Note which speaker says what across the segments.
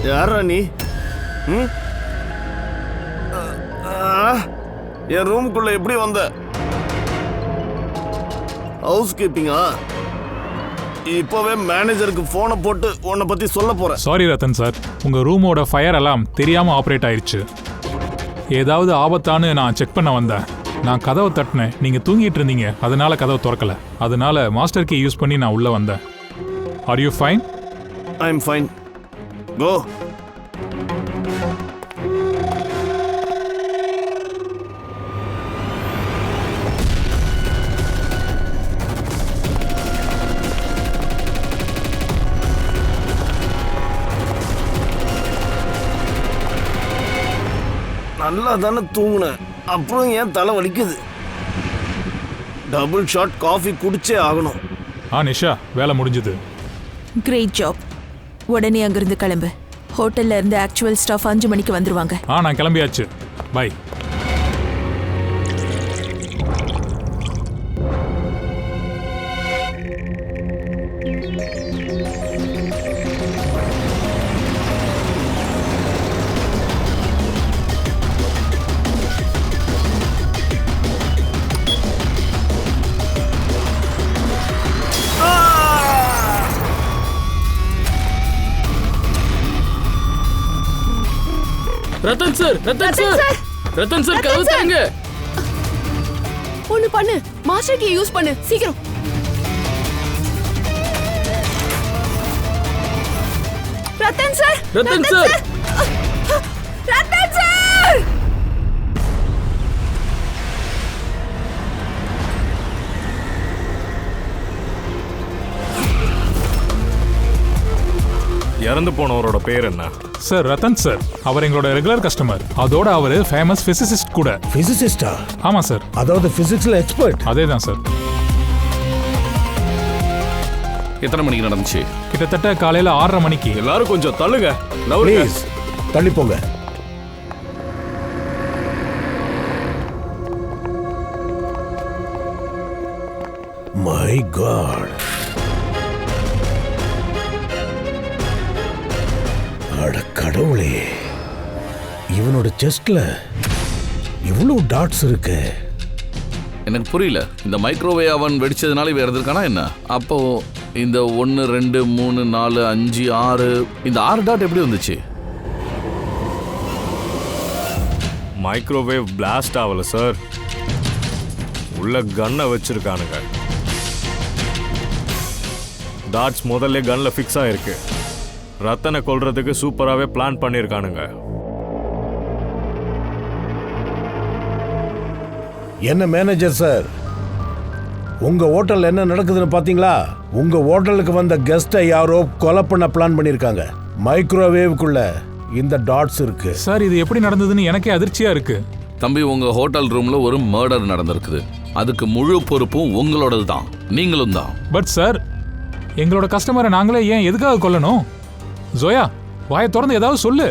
Speaker 1: யாரா நீ? என் ரூமுக்குள்ள எப்படி வந்த? ஹவுஸ் கீப்பிங்கா? இப்பவே மேனேஜருக்கு போனை போட்டு உன்னை பத்தி சொல்ல போறேன்.
Speaker 2: சாரி ரத்தன் சார், உங்க ரூமோட ஃபயர் அலாம் தெரியாம ஆப்ரேட் ஆயிடுச்சு. ஏதாவது ஆபத்தான்னு நான் செக் பண்ண வந்தேன். நான் கதவை தட்டினேன், நீங்க தூங்கிட்டு இருந்தீங்க, அதனால கதவை திறக்கல. அதனால மாஸ்டர் கீ யூஸ் பண்ணி நான் உள்ள வந்தேன். Are you fine?
Speaker 1: I am fine. Go. நல்லா தானே தூங்குனேன், அப்புறம் ஏன் தலை வலிக்குது? டபுள் ஷாட் காஃபி குடிச்சே ஆகணும்.
Speaker 2: நிஷா, வேலை முடிஞ்சது.
Speaker 3: Great job. உடனே அங்கிருந்து கிளம்பு. ஹோட்டல்ல இருந்து ஆக்சுவல் ஸ்டாஃப் 5 மணிக்கு வந்துருவாங்க.
Speaker 2: நான் கிளம்பியாச்சு. Bye.
Speaker 4: Rattan sir, Rattan sir, Rattan sir, கதவு திறங்க.
Speaker 5: ஒண்ணு பண்ணு, மாஸ்டர் கீ யூஸ் பண்ணு, சீக்கிரம். Rattan sir,
Speaker 4: Rattan sir,
Speaker 5: Rattan sir.
Speaker 6: இறந்து போனவரோட பேர் என்ன?
Speaker 2: சார் ரத்தன் சார், அவர் எங்களோட ரெகுலர் கஸ்டமர். அதோட அவர் ஃபேமஸ் பிசிசிஸ்ட் கூட.
Speaker 7: பிசிசிஸ்டா?
Speaker 2: ஆமா சார்.
Speaker 7: அதாவது பிசிக்ஸ்ல எக்ஸ்பர்ட்?
Speaker 2: அதேதான் சார்.
Speaker 4: எத்தனை மணிக்கு நடந்துச்சு?
Speaker 2: கிட்டத்தட்ட காலையில 6:30 மணிக்கு.
Speaker 6: எல்லாரும் கொஞ்சம் தள்ளுங்க.
Speaker 7: ப்ளீஸ் தள்ளி போங்க. மை காட், அட கடவுளே, இவனோட செஸ்ட்ல இவ்வளவு டாட்ஸ் இருக்கு.
Speaker 4: எனக்கு புரியல, இந்த மைக்ரோவேவ் அவன் வெடிச்சதுனால இவன் இறந்துருக்கானா என்ன? அப்போ இந்த 1 2 3 4 5 6 இந்த 6 டாட் எப்படி வந்துச்சு?
Speaker 6: மைக்ரோவேவ் பிளாஸ்ட் ஆகல சார், உள்ள கன்னை வச்சிருக்கானுங்க. டாட்ஸ் முதல்ல கன்ல ஃபிக்ஸ் ஆயிருக்கு. ரத்தனை கொல்றதுக்கு சூப்பராகவே பிளான் பண்ணியிருக்கானுங்க.
Speaker 7: என்ன மேனேஜர் சார், உங்க ஹோட்டல் என்ன நடக்குதுன்னு பாத்தீங்களா? உங்க ஹோட்டலுக்கு வந்த கெஸ்டை யாரோ கொலை பண்ண பிளான் பண்ணிருக்காங்க. மைக்ரோவேவுக்குள்ள இந்த டாட்ஸ் இருக்கு.
Speaker 2: சார், இது எப்படி நடந்ததுன்னு எனக்கே அதிர்ச்சியா இருக்கு.
Speaker 4: தம்பி, உங்க ஹோட்டல் ரூம்ல ஒரு மர்டர் நடந்திருக்குது. அதுக்கு முழு பொறுப்பும் உங்களோடது தான், நீங்களும் தான்.
Speaker 2: பட் சார், எங்களோட கஸ்டமரை நாங்களே ஏன் எதுக்காக கொல்லணும்? ஜோயா, வாயை திறந்து ஏதாவது சொல்லு.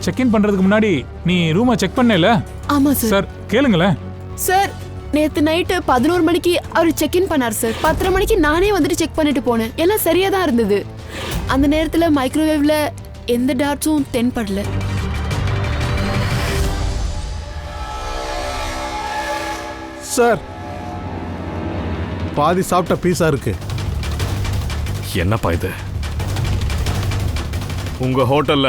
Speaker 2: செக் இன் பண்றதுக்கு முன்னாடி நீ ரூமை செக் பண்ணல?
Speaker 5: ஆமா சார்.
Speaker 2: சார் கேளுங்களேன்.
Speaker 5: சார், நேத்து நைட்டு 11 மணிக்கு அவர் செக் இன் பண்ணார் சார். 10:30 மணிக்கு நானே வந்துட்டு செக் பண்ணிட்டு போனேன். எல்லாம் சரியா தான் இருந்தது. அந்த நேரத்துல மைக்ரோவேவ்ல எந்த டாட்ஸும் தென்படல.
Speaker 7: சார், பாதி சாப்பிட்ட பீஸா இருக்கு.
Speaker 6: என்னப்பா இது? உங்க ஹோட்டல்ல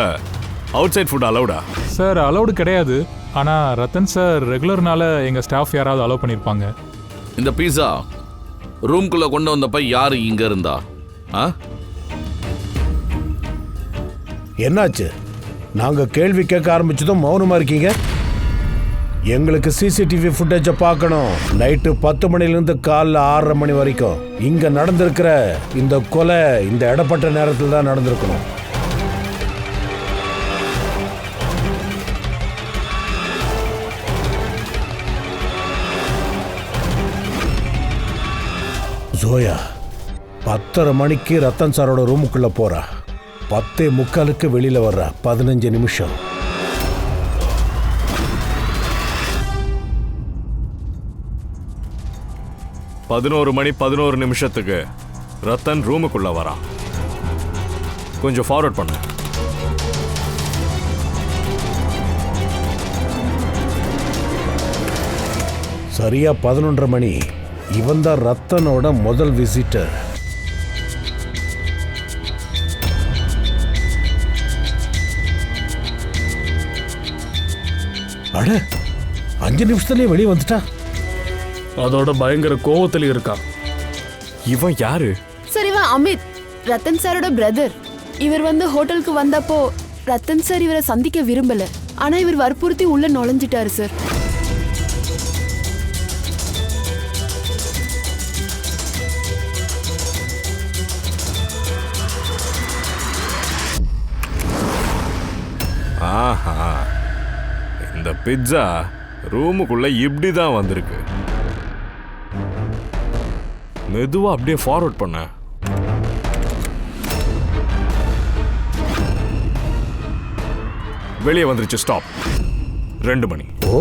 Speaker 6: அவுட் சைட் ஃபுட் அலௌடா?
Speaker 2: சார், அலௌடு கிடையாது. ஆனா ரத்தன் சார் ரெகுலர்னால எங்க ஸ்டாஃப் யாராவது அலோவ் பண்ணிருப்பாங்க.
Speaker 4: இந்த பீஸா ரூம்குள்ள கொண்டு வந்தப்ப யாரு இங்க இருந்தா?
Speaker 7: என்னாச்சு? நாங்க கேள்வி கேட்க ஆரம்பிச்சதும் மௌனமா இருக்கீங்க. எங்களுக்கு சிசிடிவி ஃபுட்டேஜை பார்க்கணும். நைட்டு 10 மணிலிருந்து காலைல 6:30 மணி வரைக்கும் இங்க நடந்திருக்கிற இந்த கொலை இந்த இடப்பட்ட நேரத்தில் தான் நடந்திருக்கணும். ஜோயா 10:30 மணிக்கு ரத்தன் சாரோட ரூமுக்குள்ள போறா. 10:45 வெளியில வர்றா. 15 நிமிஷம்.
Speaker 6: 11 மணி 11 நிமிஷத்துக்கு ரத்தன் ரூமுக்குள்ள வரான். கொஞ்சம் ஃபார்வர்ட் பண்ணு.
Speaker 7: சரியா 11:30 மணி. இவன் தான் ரத்தனோட முதல் விசிட்டர். அட 5 நிமிஷத்துலயே வெளியே வந்துட்டா.
Speaker 8: அதோட பயங்கர கோவத்துல இருக்கான்.
Speaker 6: இவன் யாரு?
Speaker 5: சார் இவன் அமித், ரத்தன் சாரோட பிரதர். இவர் வந்து ஹோட்டலுக்கு வந்தப்போ ரத்தன் சார் இவரை சந்திக்க விரும்பல. ஆனா இவர் வற்புறுத்தி உள்ள நுழைஞ்சிட்டாரு சார்.
Speaker 6: ஆஹா, இந்த பிட்சா ரூமுக்குள்ள இப்படி தான் வந்திருக்கு. மெதுவா அப்படியே ஃபார்வர்ட் பண்ண. வெளியே வந்துருச்சு. ஸ்டாப். 2 மணி.
Speaker 7: ஓ,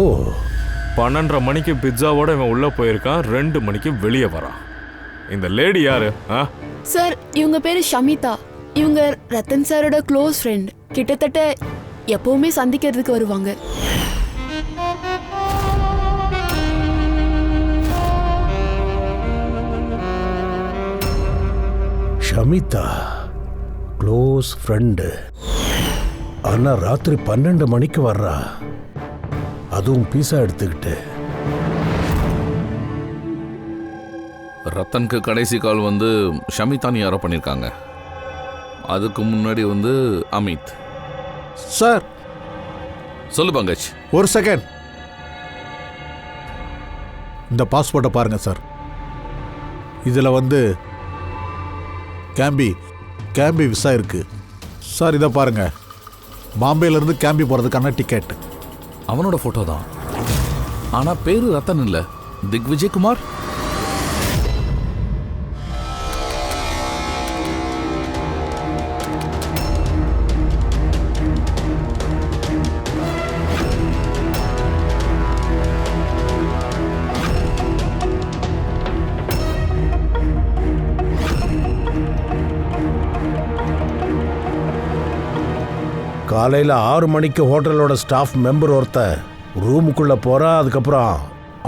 Speaker 6: 12:30 மணிக்கு பிட்சாவோட இவன் உள்ள போயிருக்கான். 2 மணிக்கு வெளியே வரான். இந்த லேடி யாரு?
Speaker 5: சார் இவங்க பேரு ஷமிதா. இவங்க ரத்தன் சாரோட க்ளோஸ் ஃப்ரெண்ட். கிட்டத்தட்ட எப்பவுமே சந்திக்கிறதுக்கு வருவாங்க.
Speaker 7: Shamita close friend. ஆனா ராத்திரி 12 மணிக்கு வர்றா, அதுவும் பீஸா எடுத்துக்கிட்டு.
Speaker 4: ரத்தனுக்கு கடைசி கால் வந்து ஷமிதான் யாரோ பண்ணியிருக்காங்க. அதுக்கு முன்னாடி வந்து அமித்.
Speaker 9: சார்
Speaker 4: சொல்லு பங்கஜ்.
Speaker 9: ஒரு செகண்ட். இந்த பாஸ்போர்ட்டை பாருங்க சார். இதில் வந்து கேம்பி விசா இருக்கு சார். இதை பாருங்க, பாம்பேலேருந்து கேம்பி போகிறதுக்கான டிக்கெட்.
Speaker 4: அவனோட ஃபோட்டோ தான். ஆனால் பேரு ரத்தன் இல்லை, திக்விஜயகுமார்.
Speaker 7: காலையில் 6 மணிக்கு ஹோட்டலோட ஸ்டாஃப் மெம்பர் ஒருத்தன் ரூமுக்குள்ளே போகிறா. அதுக்கப்புறம்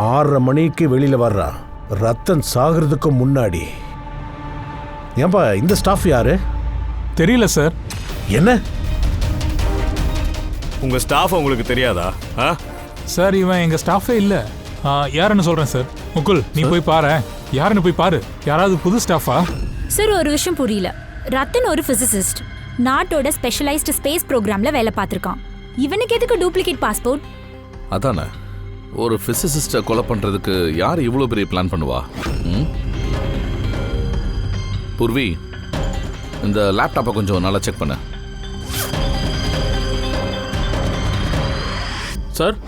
Speaker 7: 6:30 மணிக்கு வெளியில் வர்றான், ரத்தன் சாகிறதுக்கு முன்னாடி. ஏன்பா இந்த ஸ்டாஃப் யாரு?
Speaker 2: தெரியல சார்.
Speaker 7: என்ன
Speaker 6: உங்க ஸ்டாஃப் உங்களுக்கு தெரியாதா?
Speaker 2: சார் இவன் எங்கள் ஸ்டாஃபே இல்லை. யாருன்னு சொல்கிறேன் சார். முகுல் நீ போய் பாரு. யாருன்னு போய் பாரு. யாராவது புது ஸ்டாஃபா?
Speaker 10: சார் ஒரு விஷயம் புரியல. ரத்தன் ஒரு பிசிசிஸ்ட், நாட்டோட ஸ்பெஷலைஸ்டு ஸ்பேஸ் ப்ரோக்ராம்ல வேலை பார்த்திருக்கான். இவனுக்கு எதுக்கு டூப்ளிகேட் பாஸ்போர்ட்?
Speaker 4: அதானே, ஒரு பிசிசிஸ்டை கொலை பண்றதுக்கு யார் இவ்வளோ பெரிய பிளான் பண்ணுவா? பூர்வி, இந்த லேப்டாப்பை கொஞ்சம் நல்லா செக் பண்ண.
Speaker 8: சார்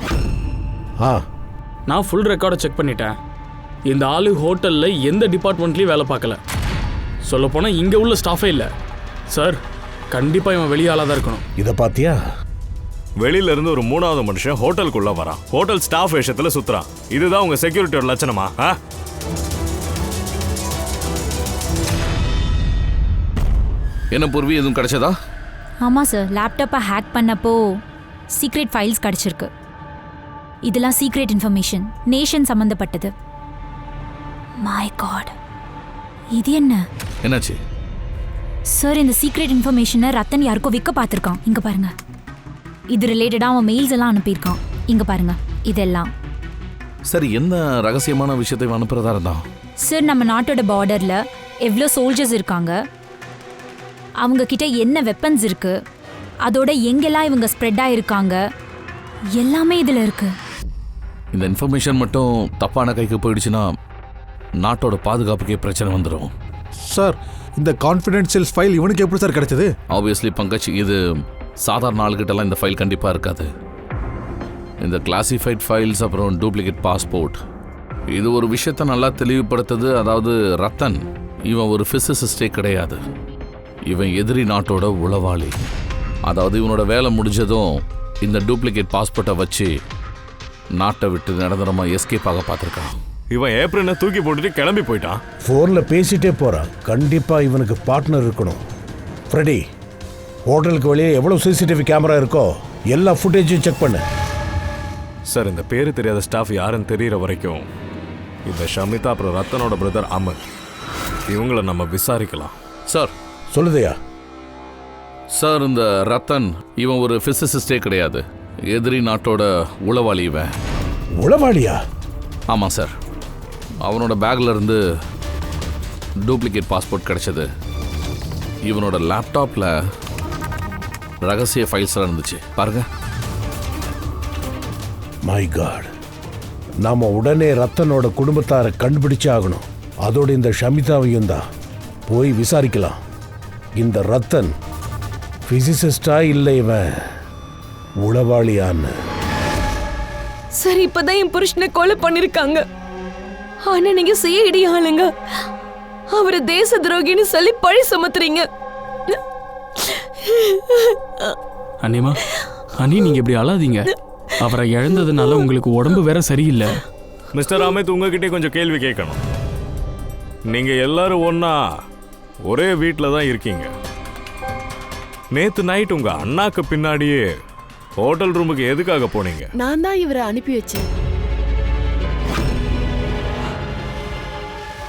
Speaker 8: நான் ஃபுல் ரெக்கார்டை செக் பண்ணிட்டேன். இந்த ஆளு ஹோட்டலில் எந்த டிபார்ட்மெண்ட்லேயும் வேலை பார்க்கல. சொல்லப்போனால் இங்கே உள்ள ஸ்டாஃபே இல்லை சார். கண்டிப்பாக இவன் வெளியாளாக தான் இருக்கணும்.
Speaker 7: இதை பார்த்தியா?
Speaker 6: வெளியில இருந்து ஒரு 3வது மனுஷன் ஹோட்டலுக்குள்ள வரான். ஹோட்டல் ஸ்டாஃப் வேஷத்துல சுத்துறான். இதுதான் உங்க செக்யூரிட்டியோட லட்சணமா?
Speaker 4: என்ன பூர்வி, எதுவும் கிடைச்சதா?
Speaker 10: ஆமாம் சார், லேப்டாப்பை ஹேக் பண்ணப்போ சீக்ரெட் ஃபைல்ஸ் கிடச்சிருக்கு. இதெல்லாம் சீக்ரெட் இன்ஃபர்மேஷன், நேஷன் சம்மந்தப்பட்டது. மை காட், இது என்ன?
Speaker 4: என்னாச்சு
Speaker 10: சார்? இந்த சீக்ரெட் இன்ஃபர்மேஷனை ரத்தன் யாருக்கோ விற்க பார்த்துருக்கான். இங்கே பாருங்க, இது ரிலேட்டடாக அவன் மெயில்ஸ் எல்லாம் அனுப்பியிருக்கான். இங்கே பாருங்க, இதெல்லாம்.
Speaker 4: சரி, என்ன ரகசியமான விஷயத்தை அனுப்புறதா இருந்தான்?
Speaker 10: சார், நம்ம நாட்டோட பார்டரில் எவ்வளோ சோல்ஜர்ஸ் இருக்காங்க, அவங்க கிட்ட என்ன வெப்பன்ஸ் இருக்கு, அதோட எங்கெல்லாம் இவங்க ஸ்ப்ரெட் ஆயிருக்காங்க, எல்லாமே இதில் இருக்கு.
Speaker 4: இந்த இன்ஃபர்மேஷன் மட்டும் தப்பான கைக்கு போயிடுச்சுன்னா நாட்டோட பாதுகாப்புக்கே பிரச்சனை வந்துடும்.
Speaker 9: சார், இந்த கான்ஃபிடென்ஷியல் ஃபைல் இவனுக்கு எப்படி சார் கிடைச்சது?
Speaker 4: ஆப்வியஸ்லி பங்கஜ், இது சாதாரண ஆளுகிட்டலாம் இந்த ஃபைல் கண்டிப்பாக இருக்காது. இந்த கிளாசிஃபைட் ஃபைல்ஸ், அப்புறம் டூப்ளிகேட் பாஸ்போர்ட், இது ஒரு விஷயத்த நல்லா தெளிவுபடுத்துது. அதாவது ரத்தன் இவன் ஒரு ஃபிசிசிஸ்டே கிடையாது, இவன் எதிரி நாட்டோட உளவாளி. அதாவது இவனோட வேலை முடிஞ்சதும் இந்த டூப்ளிகேட் பாஸ்போர்ட்டை வச்சு நாட்டை விட்டு நிரந்தரமாக எஸ்கேப் ஆக பார்த்துருக்கான்.
Speaker 6: இவன் ஏப்ரனை தூக்கி போட்டுட்டு கிளம்பி போயிட்டான்.
Speaker 7: ஃபோன்ல பேசிட்டே போறான். கண்டிப்பா இவனுக்கு பார்ட்னர் இருக்கணும். ஃப்ரெடி, ஹோட்டலுக்கு வெளியே எவ்வளவு சிசிடிவி கேமரா இருக்கோ எல்லா ஃபுட்டேஜையும் செக் பண்ணு.
Speaker 6: சார், இந்த பேரு தெரியாத ஸ்டாஃப் யாருன்னு தெரியற வரைக்கும் இந்த ஷமிதா அப்புறம் ரத்தனோட பிரதர் அமர் இவங்கள நம்ம விசாரிக்கலாம்.
Speaker 4: சார்
Speaker 7: சொல்லுதையா?
Speaker 4: சார், இந்த ரத்தன் இவன் ஒரு பிசிசிஸ்டே கிடையாது. எதிரி நாட்டோட உளவாளி இவன்.
Speaker 7: உளவாளியா?
Speaker 4: ஆமாம் சார். அவனோட பேக்ல இருந்து டூப்ளிகேட் பாஸ்போர்ட் கிடைச்சது. இவனோட லேப்டாப்ல ரகசிய ஃபைல்ஸ் இருந்துச்சு பாருங்க.
Speaker 7: மை காட், நாம உடனே ரத்தனோட குடும்பத்தாரை கண்டுபிடிச்சே ஆகணும். அதோட இந்த ஷமிதாவையும் தான் போய் விசாரிக்கலாம். இந்த ரத்தன் பிசிசிஸ்டா இல்லை இவன் உளவாளியான்னு.
Speaker 3: சார், இப்பதான் என் புருஷனை கொலை பண்ணிருக்காங்க. ஆனா நீங்க சிஐடி ஆளுங்க அவரை தேச துரோகின்னு சொல்லி பழி சுமத்துறீங்க.
Speaker 8: அண்ணிமா, அண்ணி நீங்க இப்படி அழாதீங்க. அவரை இழந்ததுனால உங்களுக்கு உடம்பு வேற சரியில்லை.
Speaker 6: மிஸ்டர் அமித், உங்ககிட்ட கொஞ்சம் கேள்வி கேட்கணும். நீங்க எல்லாரும் ஒன்னா ஒரே வீட்டில் தான் இருக்கீங்க. நேத்து நைட் உங்க அண்ணாக்கு பின்னாடியே ஹோட்டல் ரூமுக்கு எதுக்காக போனீங்க?
Speaker 5: நான் தான் இவரை அனுப்பி வச்சேன்.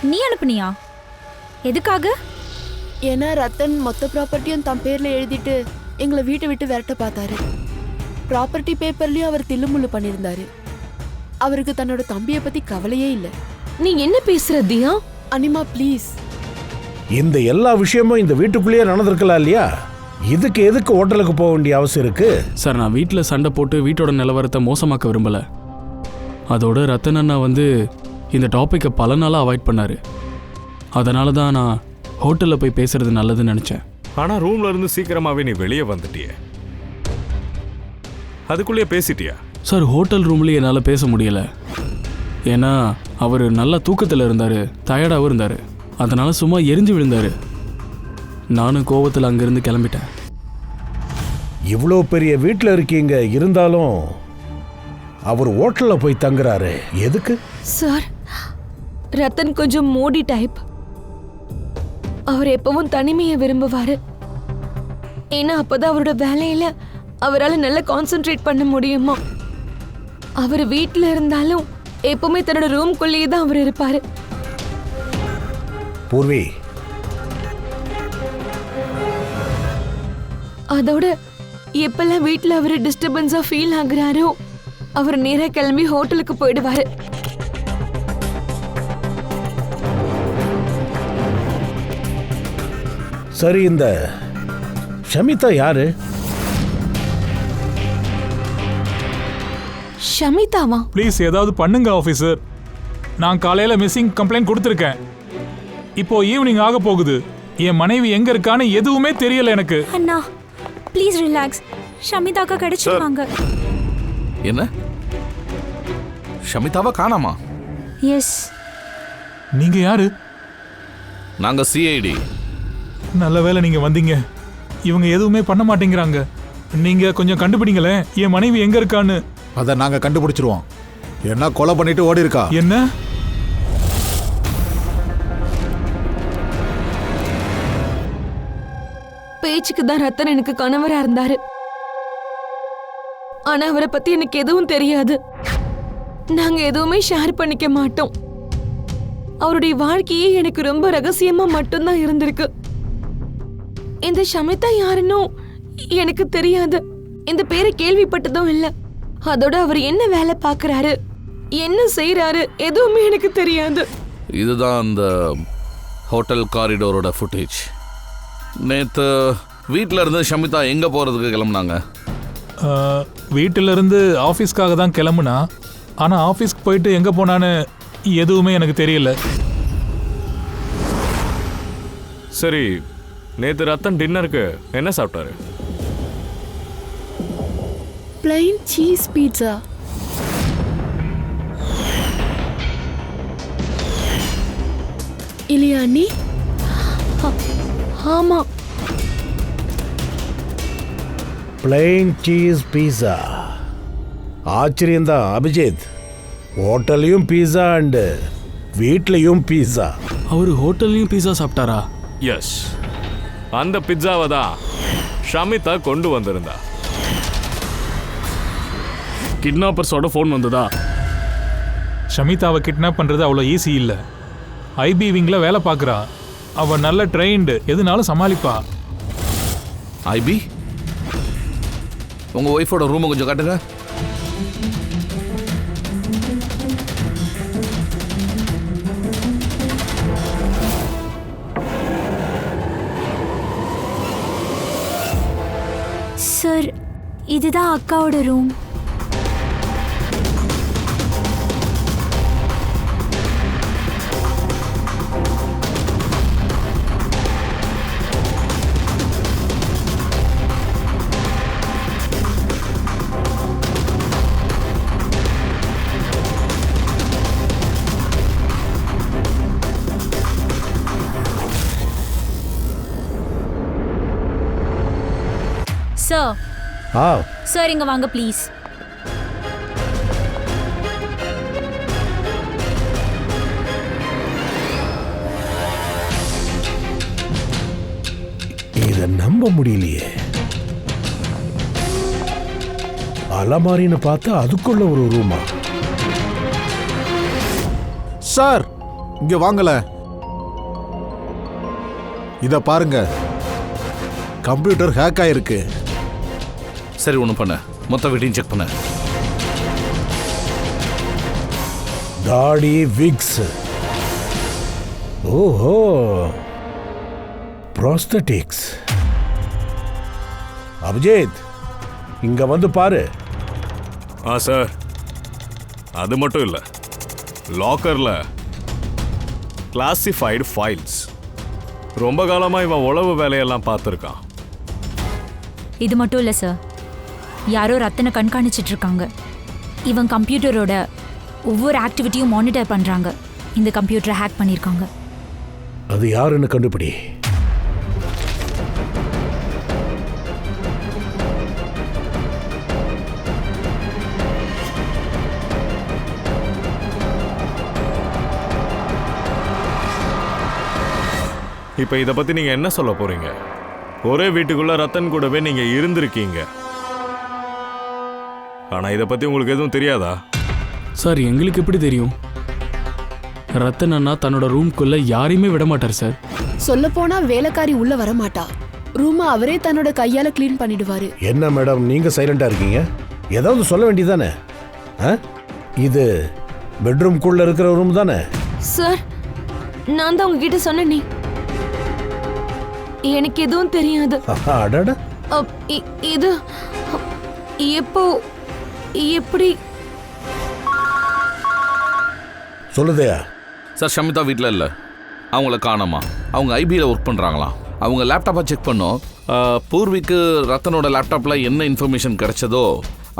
Speaker 10: நீ அனுப்புனியா? எதுக்காக?
Speaker 5: ஏன்னா ரத்தன் மொத்த ப்ராப்பர்ட்டியும் தன் பேர்ல எழுதிட்டு எங்களை வீட்டை விட்டு விரட்ட பார்த்தாரு. ப்ராப்பர்ட்டி பேப்பர்லயும் அவர் தில்லுமுள்ளு பண்ணியிருந்தாரு. அவருக்கு தன்னோட தம்பியை பத்தி கவலையே இல்லை.
Speaker 3: நீ என்ன பேசுற தியா?
Speaker 5: அனிமா ப்ளீஸ்.
Speaker 7: இந்த எல்லா விஷயமும் இந்த வீட்டுக்குள்ளேயே நடந்திருக்கலாம் இல்லையா? இதுக்கு எதுக்கு ஹோட்டலுக்கு போக வேண்டிய அவசியம் இருக்கு?
Speaker 8: சார், நான் வீட்டில் சண்டை போட்டு வீட்டோட நிலவரத்தை மோசமாக்க விரும்பல. அதோட ரத்தன் அண்ணா இந்த டாப்பிக்கை பல நாளாக அவாய்ட் பண்ணாரு. அதனால தான் நான் ஹோட்டலில் போய் பேசுறது நல்லதுன்னு நினச்சேன்.
Speaker 6: ஆனால் ரூம்ல இருந்து சீக்கிரமாவே நீ வெளியே வந்துட்டிய. அதுக்குள்ளேயே பேசிட்டியா?
Speaker 8: சார், ஹோட்டல் ரூம்லேயே என்னால் பேச முடியல. ஏன்னா அவர் நல்லா தூக்கத்தில் இருந்தார், டயர்டாகவும் இருந்தார். அதனால சும்மா எரிஞ்சு விழுந்தார். நானும் கோவத்தில் அங்கேருந்து கிளம்பிட்டேன்.
Speaker 7: இவ்வளோ பெரிய வீட்டில் இருக்கீங்க, இருந்தாலும் அவர் ஹோட்டலில் போய் தங்குறாரு. எதுக்கு?
Speaker 3: சார், ரத்தன் கொஞ்சம் மோடி டைப். அவர் எப்பவும் தனிமையை விரும்புவாரு. ஏன்னா அப்பதான் அவரோட வேலையில அவரால் நல்லா கான்சென்ட்ரேட் பண்ண முடியுமா. அவர் வீட்டில் இருந்தாலும் எப்பவுமே தன்னோட ரூம்குள்ளேயே தான் அவர் இருப்பாரு.
Speaker 7: பூர்வி,
Speaker 3: அதோட எப்பெல்லாம் வீட்டில் அவர் டிஸ்டர்பன்ஸா ஃபீல் ஆகுறாரோ அவர் நேரா கிளம்பி ஹோட்டலுக்கு போயிடுவாரு.
Speaker 7: சரி, இந்த ஷமிதா யாரு?
Speaker 3: ஷமிதாவா?
Speaker 2: ப்ளீஸ் ஏதாவது பண்ணுங்க ஆஃபீஸர். நான் காலையில் மிஸ்ஸிங் கம்ப்ளைண்ட் கொடுத்துருக்கேன். இப்போ ஈவினிங் ஆக போகுது. என் மனைவி எங்க இருக்கான்னு எதுவுமே தெரியல எனக்கு.
Speaker 10: அண்ணா ப்ளீஸ் ரிலாக்ஸ். ஷமிதாக்கா கிடைச்சிருவாங்க.
Speaker 4: என்ன? ஷமிதாவா காணாமா?
Speaker 10: எஸ்.
Speaker 2: நீங்க யாரு?
Speaker 4: நாங்க சிஐடி.
Speaker 2: நல்ல வேளை நீங்க வந்தீங்க. இவங்க எதுவுமே பண்ண மாட்டேங்கிறாங்க. நீங்க கொஞ்சம் கண்டுபிடிங்களேன், என் மனைவி எங்க இருக்கான்னு.
Speaker 9: அதை நாங்க கண்டுபிடிச்சிருவோம். என்ன கொலை பண்ணிட்டு ஓடி இருக்கா?
Speaker 2: என்ன?
Speaker 3: பேச்சுக்கு தான் ரத்தன் எனக்கு கணவரா இருந்தாரு. ஆனா அவரை பத்தி எனக்கு எதுவும் தெரியாது. நாங்க எதுவுமே ஷேர் பண்ணிக்க மாட்டோம். அவருடைய வாழ்க்கையே எனக்கு ரொம்ப ரகசியமா மட்டும்தான் இருந்திருக்கு. இந்த ஷமிதா யாருன்னு எனக்கு தெரியாது. இந்த பேரை கேள்விப்பட்டதும் இல்ல. அதோட அவர் என்ன வேலை பார்க்கறாரு, என்ன செய்யறாரு எதுவுமே எனக்கு தெரியாது.
Speaker 4: இதுதான் அந்த ஹோட்டல் காரிடோரோட ஃபுட்டேஜ். நேற்று வீட்டில் இருந்து ஷமிதா எங்கே போகிறதுக்கு கிளம்புனாங்க?
Speaker 2: வீட்டிலிருந்து ஆஃபீஸ்க்காக தான் கிளம்புனா. ஆனால் ஆஃபீஸ்க்கு போயிட்டு எங்கே போனான்னு எதுவுமே எனக்கு தெரியல.
Speaker 6: சரி, நேற்று ரத்தன் டின்னருக்கு என்ன சாப்பிட்டாரு?
Speaker 5: Plain cheese pizza. இல்லையா அண்ணி?
Speaker 3: ஆமா,
Speaker 7: பிளைன் சீஸ் பீஸா. ஆச்சரியம்தான் அபிஜித். ஹோட்டல்லையும் பீஸா அண்டு வீட்லேயும் பீஸா.
Speaker 8: அவர் ஹோட்டல்லையும் பீஸா சாப்பிட்டாரா?
Speaker 6: எஸ், அந்த பிட்சாவை தான் ஷமிதா கொண்டு வந்திருந்தா.
Speaker 8: கிட்னாப்பர்ஸோட ஃபோன் வந்ததா?
Speaker 2: ஷமிதாவை கிட்னாப் பண்ணுறது அவ்வளோ ஈஸி இல்லை. ஐபி விங்கில் வேலை பார்க்குறா. அவள் நல்ல ட்ரெயின்டு, எதுனாலும் சமாளிப்பா.
Speaker 4: ஐபி, உங்கள் ஒய்ஃபோட ரூமை கொஞ்சம் காட்டுங்க.
Speaker 10: சார், இதுதான் அக்காவோட ரூம். சார், சார் இங்க வாங்க ப்ளீஸ்.
Speaker 7: இதை நம்ப முடியலையே. அலமாரின்னு பார்த்தா அதுக்குள்ள ஒரு ரூமா?
Speaker 9: சார் இங்க வாங்கல, இத பாருங்க, கம்ப்யூட்டர் ஹேக் ஆயிருக்கு.
Speaker 4: சரி, ஒன்று பண்ண, மொத்த வீட்டையும் செக் பண்ண.
Speaker 7: தாடி, விக்ஸ், ஓஹோ, ப்ராஸ்தட்டிக்ஸ். அபிஜித், இங்க வந்து பாரு.
Speaker 6: சார், அது மட்டும் இல்லை, லாக்கர்ல கிளாசிஃபைடு ஃபைல்ஸ். ரொம்ப காலமாக இவன் உளவு வேலையெல்லாம் பார்த்துருக்கான்.
Speaker 10: இது மட்டும் இல்லை சார், யாரோ ரத்தனை கண்காணிச்சிட்டு இருக்காங்க. இவன் கம்ப்யூட்டரோட ஒவ்வொரு ஆக்டிவிட்டியும் மானிட்டர் பண்ணுறாங்க. இந்த கம்ப்யூட்டரை ஹேக் பண்ணியிருக்காங்க.
Speaker 7: அது யாருன்னு கண்டுபிடி.
Speaker 6: இப்போ இதை பற்றி நீங்கள் என்ன சொல்ல போகிறீங்க? ஒரே வீட்டுக்குள்ளே ரத்தன் கூடவே நீங்கள் இருந்திருக்கீங்க. ஆனால் இதை பற்றி உங்களுக்கு எதுவும் தெரியாதா?
Speaker 8: சார், எங்களுக்கு எப்படி தெரியும்? ரத்தன் அண்ணா தன்னோட ரூம்குள்ள யாரையுமே விட மாட்டார் சார்.
Speaker 5: சொல்ல போனா வேலைக்காரி உள்ள வர மாட்டா. ரூமை அவரே தன்னோட கையால கிளீன் பண்ணிடுவாரு.
Speaker 7: என்ன மேடம், நீங்க சைலண்டா இருக்கீங்க? ஏதாவது சொல்ல வேண்டியதானே? இது பெட்ரூம்குள்ள இருக்கிற ரூம் தானே?
Speaker 3: சார், நான் தான் உங்ககிட்ட சொன்னேனே, எனக்கு எதுவும் தெரியாது.
Speaker 7: அடடா,
Speaker 3: இது எப்போ எப்படி
Speaker 7: சொல்லுதையா?
Speaker 4: சார், ஷமிதா வீட்டில் இல்லை, அவங்கள காணோமா. அவங்க ஐபியில் ஒர்க் பண்ணுறாங்களாம். அவங்க லேப்டாப்பை செக் பண்ணோம். பூர்விக்கு ரத்தனோட லேப்டாப்பில் என்ன இன்ஃபர்மேஷன் கிடைச்சதோ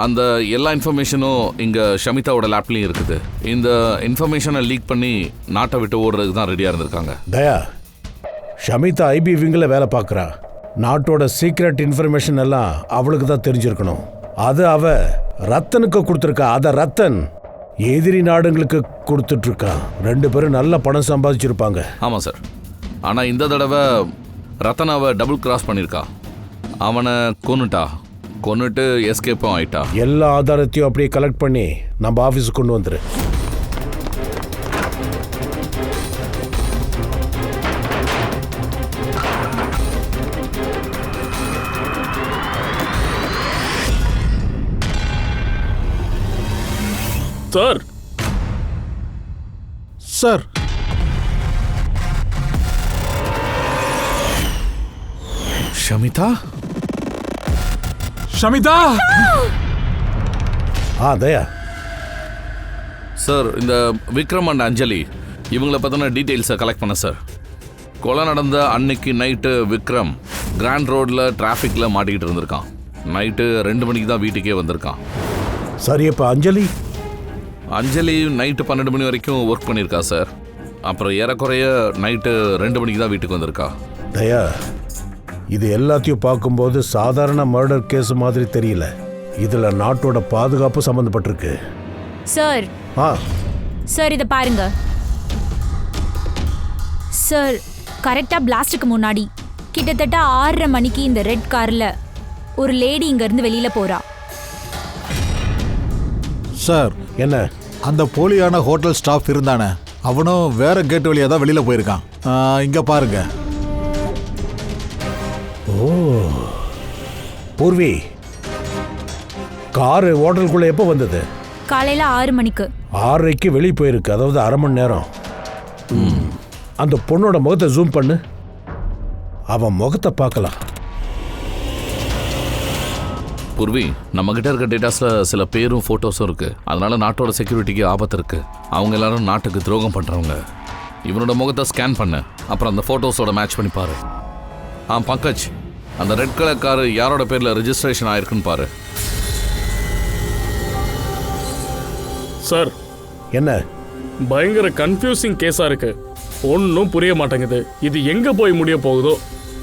Speaker 4: அந்த எல்லா இன்ஃபர்மேஷனும் இங்கே ஷமிதாவோட லேப்லேயும் இருக்குது. இந்த இன்ஃபர்மேஷனை லீக் பண்ணி நாட்டை விட்டு ஓடுறதுக்கு தான் ரெடியாக இருந்திருக்காங்க.
Speaker 7: தயா, ஷமிதா ஐபி விங்கில் வேலை பார்க்குறா. நாட்டோட சீக்ரெட் இன்ஃபர்மேஷன் எல்லாம் அவளுக்கு தான் தெரிஞ்சிருக்கணும். அது அவ ரத்தனுக்கு கொடுத்துருக்கா. அதை ரத்தன் எதிரி நாடுங்களுக்கு கொடுத்துட்டு இருக்கான். 2 பேரும் நல்ல பணம் சம்பாதிச்சிருப்பாங்க.
Speaker 4: ஆமாம் சார், ஆனால் இந்த தடவை ரத்தன் அவ டபுள் கிராஸ் பண்ணியிருக்கா. அவனை கொன்னுட்டு எஸ்கேப்பும் ஆயிட்டா.
Speaker 7: எல்லா ஆதாரத்தையும் அப்படியே கலெக்ட் பண்ணி நம்ம ஆஃபீஸுக்கு கொண்டு வந்துரு.
Speaker 8: Sir,
Speaker 9: sir,
Speaker 4: Shamita
Speaker 2: Shamita!
Speaker 7: Daya
Speaker 4: sir, இந்த விக்ரம் அண்ட் அஞ்சலி இவங்களை பற்றின டீட்டெயில்ஸை கலெக்ட் பண்ண சார். கொலை நடந்த அன்னைக்கு நைட்டு விக்ரம் கிராண்ட் ரோடில் டிராஃபிக்கில் மாட்டிக்கிட்டு இருந்திருக்கான். நைட்டு 2 மணிக்கு தான் வீட்டுக்கே வந்திருக்கான்.
Speaker 7: சரி, இப்போ
Speaker 4: அஞ்சலி நைட்டு 12 மணி வரைக்கும் ஒர்க் பண்ணியிருக்கா சார். அப்புறம் ஏறக்குறைய நைட்டு 2 மணிக்கு தான் வீட்டுக்கு வந்திருக்கா.
Speaker 7: தயா, இது எல்லாத்தையும் பார்க்கும்போது சாதாரண மர்டர் கேஸ் மாதிரி தெரியல. இதுல நாட்டோட பாதுகாப்பு சம்பந்தப்பட்டிருக்கு.
Speaker 10: சார்,
Speaker 7: ஆ
Speaker 10: சார் இதை பாருங்க சார். கரெக்டா பிளாஸ்டுக்கு முன்னாடி கிட்டத்தட்ட 6:30 மணிக்கு இந்த ரெட் கார்ல ஒரு லேடி இங்க இருந்து வெளியில போறா.
Speaker 9: சார்,
Speaker 7: என்ன?
Speaker 9: அந்த போலியான ஹோட்டல் ஸ்டாஃப் இருந்தானே, அவனும் வேற கேட் வழியாக தான் வெளியில் போயிருக்கான். இங்கே பாருங்க.
Speaker 7: ஓ பூர்வி, காரு ஹோட்டலுக்குள்ள எப்போ வந்தது?
Speaker 10: காலையில 6 மணிக்கு.
Speaker 7: 6:30க்கு வெளியே போயிருக்கு, அதாவது அரை மணி நேரம். அந்த பொண்ணோட முகத்தை ஜூம் பண்ணு, அவன் முகத்தை பார்க்கலாம்.
Speaker 4: பூர்வி, நம்ம கிட்ட இருக்க டேட்டாஸ்ல சில பேரும் போட்டோஸும் இருக்கு. அதனால நாட்டோட செக்யூரிட்டிக்கு ஆபத்து இருக்கு. அவங்க எல்லாரும் நாட்டுக்கு துரோகம் பண்றவங்க. இவனோட முகத்தை ஸ்கேன் பண்ணு, அப்புறம் அந்த போட்டோஸோட மேட்ச் பண்ணி பாரு. பங்கஜ், அந்த ரெட் கலர் கார் யாரோட பேர்ல ரெஜிஸ்ட்ரேஷன் ஆயிருக்குன்னு பாரு.
Speaker 6: சார்,
Speaker 7: என்ன?
Speaker 6: பயங்கர கன்ஃபியூசிங் கேஸா இருக்கு. ஒன்றும் புரிய மாட்டேங்குது. இது எங்க போய் முடிய போகுதோ?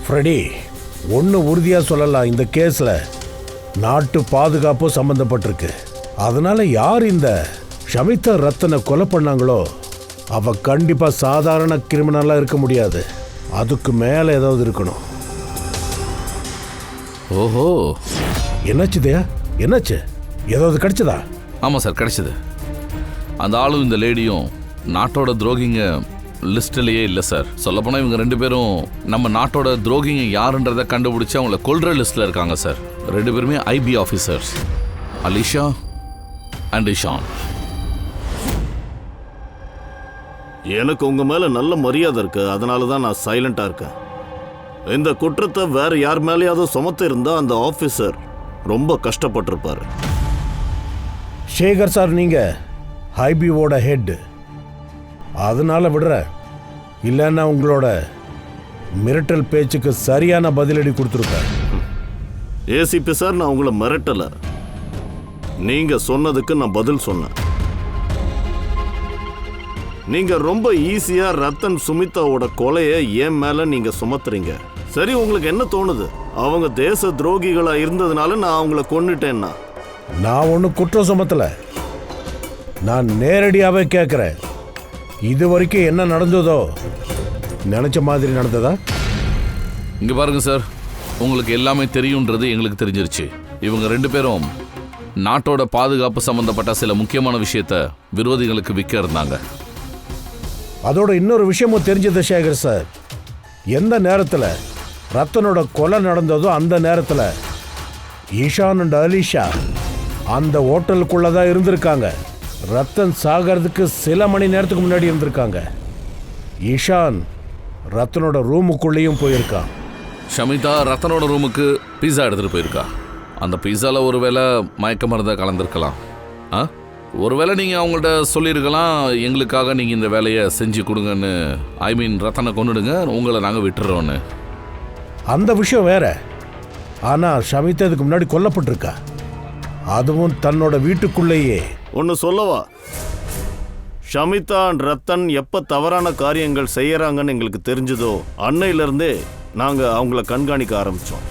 Speaker 7: ஃப்ரெடி, ஒன்று உறுதியாக சொல்லலாம், இந்த கேஸில் நாட்டு பாதுகாப்பு சம்பந்தப்பட்டிருக்கு. அதனால யார் இந்த ஷமிதா ரத்தனை கொலை பண்ணாங்களோ அவ கண்டிப்பா சாதாரண கிரிமினலா இருக்க முடியாது. அதுக்கு மேல ஏதாவது இருக்கணும்.
Speaker 4: ஓஹோ,
Speaker 7: என்னாச்சுதயா? என்னாச்சு? ஏதாவது கிடைச்சதா?
Speaker 4: ஆமாம் சார், கிடைச்சது. அந்த ஆளும் இந்த லேடியும் நாட்டோட துரோகிங்க லிஸ்ட்லேயே இல்லை சார். சொல்லப்போனால் இவங்க 2 பேரும் நம்ம நாட்டோட துரோகிங்க யாருன்றதை கண்டுபிடிச்சி அவங்கள கொல்ற லிஸ்ட்டில் இருக்காங்க சார். 2 பேருமே IP officers, Alisha and Ishaan.
Speaker 1: எனக்கு உங்க மேல நல்ல மரியாதை இருக்கு, அதனால தான் நான் சைலண்டா இருக்கேன். இந்த குற்றத்தை வேற யார் மேலேயாவது சுமத்து இருந்தா அந்த ஆபீசர் ரொம்ப கஷ்டப்பட்டிருப்பாரு.
Speaker 7: சேகர் சார், நீங்க ஐபிஓட ஹெட், அதனால விடுற. இல்லைன்னா உங்களோட மிரட்டல் பேச்சுக்கு சரியான பதிலடி கொடுத்துருப்பேன்.
Speaker 1: ஏசிபி சார், நான் உங்களை மிரட்டல. நீங்க சொன்னதுக்கு நான் பதில் சொன்னேன். நீங்க ரொம்ப ஈஸியா ரத்தன் சுமிதாவோட கொலையை என் மேல நீங்க சுமத்துறீங்க. சரி, உங்களுக்கு என்ன தோணுது? அவங்க தேச துரோகிகளா இருந்ததுனால நான் அவங்கள கொன்னுட்டேன்னா?
Speaker 7: நான் ஒன்றும் குற்றம் சுமத்தல, நான் நேரடியாகவே கேட்குறேன். இது வரைக்கும் என்ன நடந்ததோ நினைச்ச மாதிரி நடந்ததா?
Speaker 4: இங்கே பாருங்க சார், உங்களுக்கு எல்லாமே தெரியுன்றது எங்களுக்கு தெரிஞ்சிருச்சு. இவங்க 2 பேரும் நாட்டோட பாதுகாப்பு சம்பந்தப்பட்ட சில முக்கியமான விஷயத்த விரோதிகளுக்கு விற்க இருந்தாங்க.
Speaker 7: அதோட இன்னொரு விஷயமும் தெரிஞ்சது சேகர் சார். எந்த நேரத்தில் ரத்தனோட கொலை நடந்ததோ அந்த நேரத்தில் ஈஷான் அண்ட் அலிஷா அந்த ஹோட்டலுக்குள்ளே தான் இருந்திருக்காங்க. ரத்தன் சாகிறதுக்கு சில மணி நேரத்துக்கு முன்னாடி இருந்திருக்காங்க. ஈஷான் ரத்தனோட ரூமுக்குள்ளேயும் போயிருக்கான்.
Speaker 4: ஷமிதா ரத்தனோட ரூமுக்கு பீஸா எடுத்துகிட்டு போயிருக்கா. அந்த பீஸாவில் ஒருவேளை மயக்க மருந்தை கலந்துருக்கலாம். ஒருவேளை நீங்கள் அவங்கள்ட்ட சொல்லியிருக்கலாம், எங்களுக்காக நீங்கள் இந்த வேலையை செஞ்சு கொடுங்கன்னு. ரத்தனை கொண்டுடுங்க, உங்களை நாங்கள் விட்டுறோன்னு.
Speaker 7: அந்த விஷயம் வேற. ஆனால் ஷமிதா இதுக்கு முன்னாடி கொல்லப்பட்டிருக்கா, அதுவும் தன்னோட வீட்டுக்குள்ளேயே.
Speaker 1: ஒன்று சொல்லவா? ஷமிதா அண்ட் ரத்தன் எப்போ தவறான காரியங்கள் செய்யறாங்கன்னு எங்களுக்கு தெரிஞ்சதோ அன்னையிலிருந்தே நாங்கள் அவங்கள கண்காணிக்க ஆரம்பித்தோம்.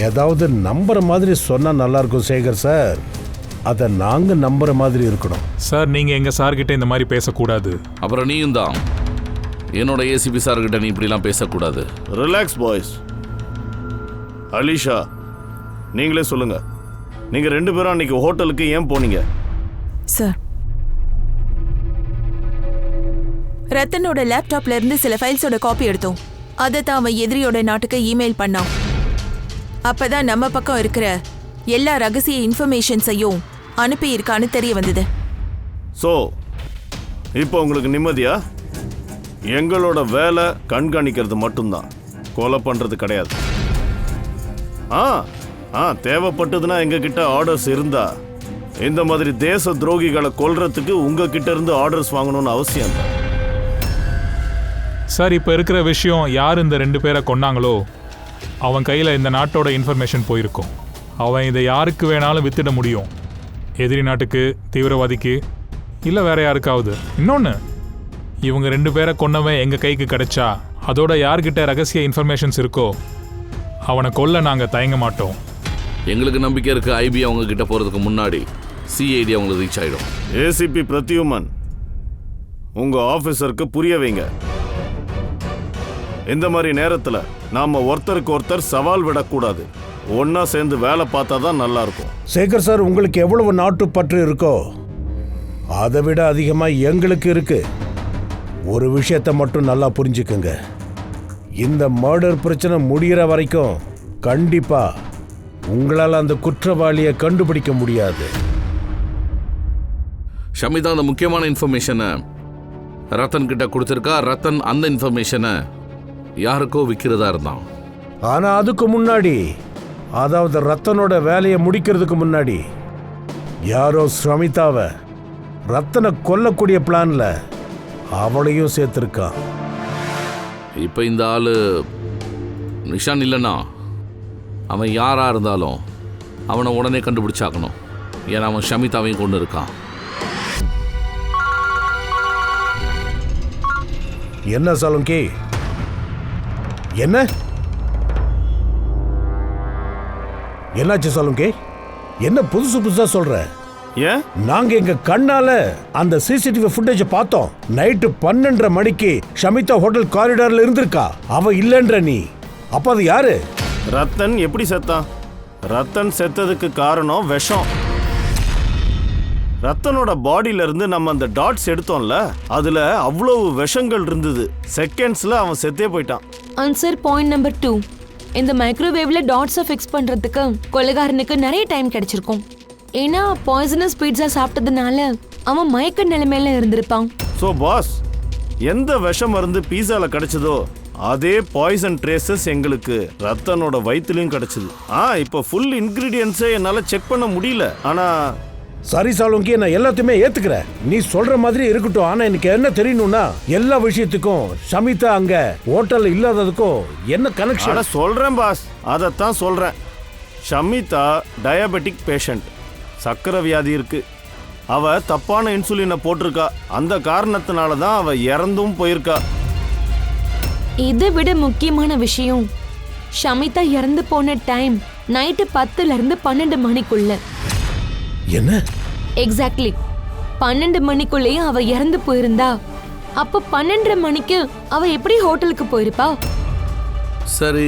Speaker 7: ஏதாவது நம்புற மாதிரி சொன்னால் நல்லா இருக்கும் சேகர் சார். அதை நாங்கள் நம்புற மாதிரி இருக்கணும்
Speaker 2: சார். நீங்கள் எங்கள் சார்கிட்ட இந்த மாதிரி பேசக்கூடாது.
Speaker 4: அப்புறம் நீயும் தான் என்னோட ஏசிபி சார்கிட்ட நீ இப்படிலாம் பேசக்கூடாது.
Speaker 1: Relax boys. அலிஷா, நீங்களே சொல்லுங்க, நீங்க 2 பேரும் அன்னைக்கு ஹோட்டலுக்கு ஏன் போனீங்க?
Speaker 11: சார், ரத்தனோட லேப்டாப்ல இருந்து சில ஃபைல்ஸோட காப்பி எடுத்தோம். அதை தான் அவன் எதிரியோட நாட்டுக்கு இமெயில் பண்ணான். அப்பதான் நம்ம பக்கம் இருக்கிற எல்லா ரகசிய இன்ஃபர்மேஷன்ஸையும் அனுப்பி இருக்கான்னு தெரிய வந்தது.
Speaker 1: ஸோ இப்போ உங்களுக்கு நிம்மதியா? எங்களோட வேலை கண்காணிக்கிறது மட்டும்தான், கொலை பண்றது கிடையாது. தேவைப்பட்டதுன்னா எங்ககிட்ட ஆர்டர்ஸ் இருந்தா இந்த மாதிரி தேச துரோகிகளை கொல்றதுக்கு உங்ககிட்ட இருந்து ஆர்டர்ஸ் வாங்கணும்னு அவசியம் இல்லை.
Speaker 2: சார், இப்போ இருக்கிற விஷயம், யார் இந்த 2 பேரை கொன்னாங்களோ அவன் கையில் இந்த நாட்டோட இன்ஃபர்மேஷன் போயிருக்கும். அவன் இதை யாருக்கு வேணாலும் வித்துட முடியும். எதிரி நாட்டுக்கு, தீவிரவாதிக்கு, இல்லை வேற யாருக்காவது. இன்னொன்று, இவங்க 2 பேரை கொன்னவன் எங்கள் கைக்கு கிடைச்சா அதோட யார்கிட்ட ரகசிய இன்ஃபர்மேஷன்ஸ் இருக்கோ அவனை கொல்ல நாங்கள் தயங்க மாட்டோம்.
Speaker 4: எங்களுக்கு நம்பிக்கை இருக்கு, ஐபி அவங்க கிட்ட போகிறதுக்கு முன்னாடி சிஐடி அவங்களுக்கு ரீச் ஆகிடும்.
Speaker 1: ஏசிபி பிரத்யுமன், உங்க ஆபீசருக்கு புரிய வைங்க. இந்த மாதிரி நேரத்துல நாம ஒருத்தருக்கு ஒருத்தர் சவால் விடக்கூடாது. ஒன்னா சேர்ந்து வேலை பார்த்தா தான் நல்லா இருக்கும்.
Speaker 7: சேகர் சார், உங்களுக்கு எவ்வளவு நாட்டு பற்று இருக்கோ அதை விட அதிகமா எங்களுக்கு இருக்கு. ஒரு விஷயத்தை மட்டும் நல்லா புரிஞ்சுக்குங்க. இந்த மர்டர் பிரச்சனை முடிகிற வரைக்கும் கண்டிப்பா உங்களால் அந்த குற்றவாளியை கண்டுபிடிக்க முடியாது.
Speaker 4: ஷமிதா அந்த முக்கியமான இன்ஃபர்மேஷனை ரத்தன் கிட்ட கொடுத்துருக்கா. ரத்தன் அந்த இன்ஃபர்மேஷனை யாருக்கோ விற்கிறதா இருந்தான்.
Speaker 7: ஆனா அதுக்கு முன்னாடி, அதாவது ரத்தனோட வேலையை முடிக்கிறதுக்கு முன்னாடி யாரோ ஷமிதாவை ரத்தனை கொல்லக்கூடிய பிளான்ல அவளையும் சேர்த்திருக்கான்.
Speaker 4: இப்போ இந்த ஆளு நிஷான் இல்லைன்னா அவன் யாரா இருந்தாலும் அவனை உடனே கண்டுபிடிச்சாக்கணும். ஏன்னா அவன் ஷமிதாவையும் கொண்டு இருக்கான்.
Speaker 7: என்ன சாலுங்கி? என்ன என்னாச்சு சாலுங்கி? என்ன புதுசு புதுசா சொல்ற?
Speaker 1: ஏன்?
Speaker 7: நாங்க எங்க கண்ணால அந்த சிசிடிவி ஃபுட்டேஜ் பார்த்தோம். நைட்டு 12:30 மணிக்கு ஷமிதா ஹோட்டல் காரிடார்ல இருந்திருக்கா. அவ இல்லன்ற நீ. அப்ப அது யாரு?
Speaker 1: ரத்தன் எப்படி செத்தான்? ரத்தன் செத்ததுக்கு காரணம் விஷம். ரத்தனோட பாடியில இருந்து நம்ம அந்த டாட்ஸ் எடுத்தோம்ல, அதுல அவ்வளவு விஷங்கள் இருந்தது. செகண்ட்ஸ்ல அவன் செத்தே போயிட்டான்.
Speaker 3: Answer point number 2. இந்த மைக்ரோவேவ்ல டாட்ஸை ஃபிக்ஸ் பண்றதுக்கு கொலைகாரனுக்கு நிறைய டைம் கிடைச்சிருக்கும். ஏன்னா பாய்சனஸ் பீட்சா சாப்பிட்டதுனால அவன் மயக்க நிலைமையில இருந்திருப்பான்.
Speaker 1: ஸோ பாஸ், எந்த விஷம் மருந்து பீஸால கிடைச்சதோ அதே பாய்சன் ட்ரேசஸ் எங்களுக்கு ரத்தனோட வயிற்றுலையும் கிடைச்சது. இப்போ ஃபுல் இன்கிரீடியன்ஸை என்னால் செக் பண்ண முடியல. ஆனா
Speaker 7: சரி சாலுங்கி, நான் எல்லாத்தையுமே ஏத்துக்கிறேன். நீ சொல்ற மாதிரி இருக்கட்டும். ஆனா எனக்கு என்ன தெரியணும்னா, எல்லா விஷயத்துக்கும் ஷமிதா அங்க ஹோட்டல்ல இல்லாததுக்கும் என்ன கனெக்ஷன்?
Speaker 1: சொல்றேன் பாஸ், அதைத்தான் சொல்றேன். ஷமிதா டயபெட்டிக் பேஷண்ட், சக்கரை வியாதி இருக்கு. அவ தப்பான இன்சுலினை போட்டிருக்கா. அந்த காரணத்தினால தான் அவ இறந்தும் போயிருக்கா.
Speaker 3: இதை விட முக்கியமான விஷயம், ஷமிதா இறந்து போன டைம் நைட்டு 10ல இருந்து 12 மணிக்குள்ள.
Speaker 7: என்ன?
Speaker 3: எக்ஸாக்ட்லி 12 மணிக்குள்ளேயே அவ இறந்து போயிருந்தா, அப்ப 12:30 மணிக்கு அவ எப்படி ஹோட்டலுக்கு போயிருப்பா?
Speaker 4: சரி,